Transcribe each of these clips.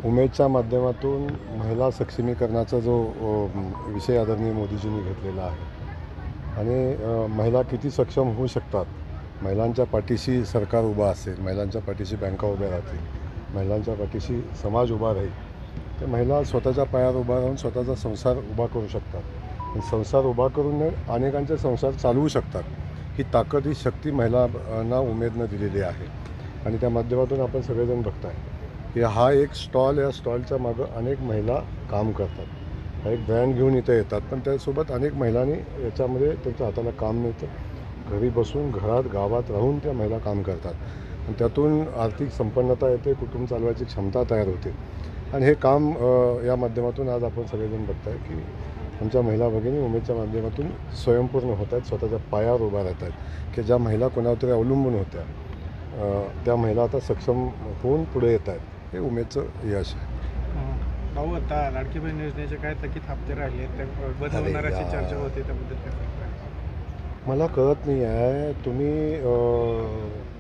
उमेदच्या माध्यमातून महिला सक्षमीकरणाचा जो विषय आदरणीय मोदीजींनी घेतलेला आहे आणि महिला किती सक्षम होऊ शकतात, महिलांच्या पाठीशी सरकार उभा असेल, महिलांच्या पाठीशी बँका उभ्या राहतील, महिलांच्या पाठीशी समाज उभा राहील, तर महिला स्वतःच्या पायावर उभा राहून स्वतःचा संसार उभा करू शकतात आणि संसार उभा करून अनेकांचे संसार चालवू शकतात. ही ताकद, ही शक्ती महिलांना उमेदनं दिलेली आहे आणि त्या माध्यमातून आपण सगळेजण बघताय की हा एक स्टॉल, या स्टॉलच्या मागं अनेक महिला काम करतात. हा एक ब्रँड घेऊन इथं येतात, पण त्यासोबत अनेक महिलांनी याच्यामध्ये त्यांच्या हाताला काम मिळतं. घरी बसून, घरात, गावात राहून त्या महिला काम करतात आणि त्यातून आर्थिक संपन्नता येते, कुटुंब चालवायची क्षमता तयार होते आणि हे काम या माध्यमातून आज आपण सगळेजण बघताय की आमच्या महिला भगिनी उमेदच्या माध्यमातून स्वयंपूर्ण होत आहेत, स्वतःच्या पायावर उभा राहत आहेत की ज्या महिला कोणावर तरी अवलंबून होत्या त्या महिला आता सक्षम होऊन पुढे येत आहेत. हे उमेदचं यश आहे. भाऊ, आता लाडकी बहीण योजनेचे काय थकीत हप्ते राहिले ते बंद होणार अशी चर्चा होती, त्याबद्दल काय सांगताय? मला कळत नाही आहे तुम्ही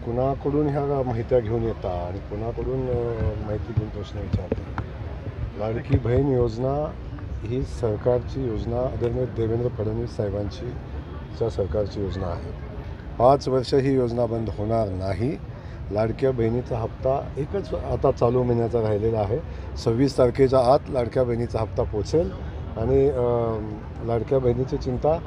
कुणाकडून ह्या माहित्या घेऊन येता आणि कुणाकडून माहिती घेऊन प्रश्न विचारता. लाडकी बहीण योजना ही सरकारची योजना, आदरणीय देवेंद्र फडणवीस साहेबांची सरकारची योजना आहे. 5 वर्ष ही योजना बंद होणार नाही. लाडक्या बहिणीचा हप्ता एकच आता चालू महिन्याचा राहिलेला आहे. 26 तारखेच्या आत लाडक्या बहिणीचा हप्ता पोचेल आणि लाडक्या बहिणीची चिंता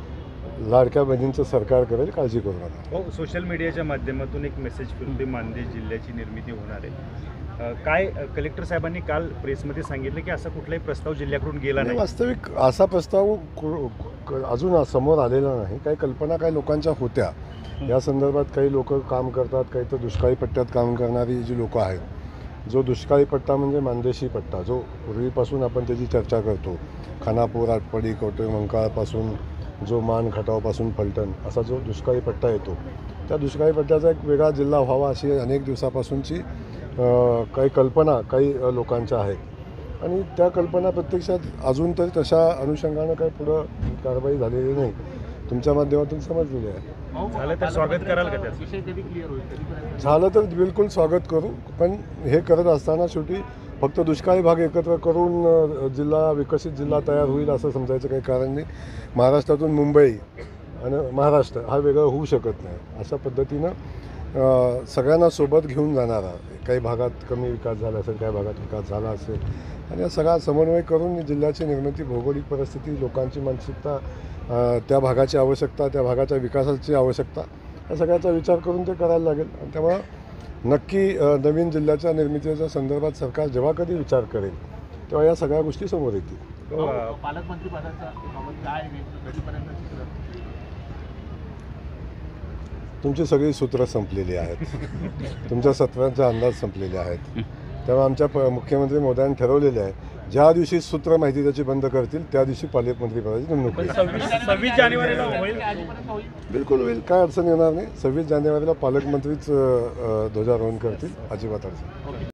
लाडक्या बहिणींचं सरकार करेल, काळजी करू नका. हो, सोशल मीडियाच्या माध्यमातून एक मेसेज फिरते, मानदेश जिल्ह्याची निर्मिती होणार आहे. काय कलेक्टर साहेबांनी काल प्रेसमध्ये सांगितलं की असा कुठलाही प्रस्ताव जिल्ह्याकडून गेला नाही. वास्तविक असा प्रस्ताव अजून समोर आलेला नाही. काही कल्पना काही लोकांच्या होत्या. या संदर्भात काही लोक काम करतात, काही तर दुष्काळी पट्ट्यात काम करणारी जी लोकं आहेत. जो दुष्काळी पट्टा म्हणजे मानदेशी पट्टा, जो पूर्वीपासून आपण त्याची चर्चा करतो, खानापूर, आटपाडी, कवठेमंकाळपासून जो मान, खटावपासून फलटण असा जो दुष्काळी पट्टा येतो, त्या दुष्काळी पट्ट्याचा एक वेगळा जिल्हा व्हावा अशी अनेक दिवसापासूनची काही कल्पना काही लोकांच्या आहेत आणि त्या कल्पना प्रत्यक्षात अजून तरी तशा अनुषंगानं काही पुढं कारवाई झालेली नाही. तुमच्या माध्यमातून समजलेली आहे. झालं तर स्वागत कराल का त्याचं? विषय कधी क्लिअर होईल? झालं तर बिलकुल स्वागत करू, पण हे करत असताना शेवटी फक्त दुष्काळी भाग एकत्र करून जिल्हा विकसित जिल्हा तयार होईल असं समजायचं काही कारण नाही. महाराष्ट्रातून मुंबई आणि महाराष्ट्र हा वेगळं होऊ शकत नाही. अशा पद्धतीनं सगळ्यांना सोबत घेऊन जाणारा, काही भागात कमी विकास झाला असेल, काही भागात विकास झाला असेल आणि या सगळा समन्वय करून जिल्ह्याची निर्मिती, भौगोलिक परिस्थिती, लोकांची मानसिकता, त्या भागाची आवश्यकता, त्या भागाच्या विकासाची आवश्यकता, या सगळ्याचा विचार करून ते करायला लागेल. आणि त्यामुळं नक्की नवीन जिल्ह्याच्या निर्मितीच्या संदर्भात सरकार जेव्हा कधी विचार करेल तेव्हा या सगळ्या गोष्टी समोर येतील. पालकमंत्री पदाचा काय कधीपर्यंत? तुमची सगळी सूत्रं संपलेली आहेत. तुमच्या सत्रांचे अंदाज संपलेले आहेत. तेव्हा आमच्या मुख्यमंत्री महोदयांनी ठरवलेले आहे, ज्या दिवशी सूत्र माहिती त्याची बंद करतील त्या दिवशी पालकमंत्री पदाची नेमणूक होईल. 26 जानेवारीला होईल. बिलकुल होईल, काय अडचण येणार नाही. 26 जानेवारीला पालकमंत्रीच ध्वजारोहण करतील, अजिबात अडचण.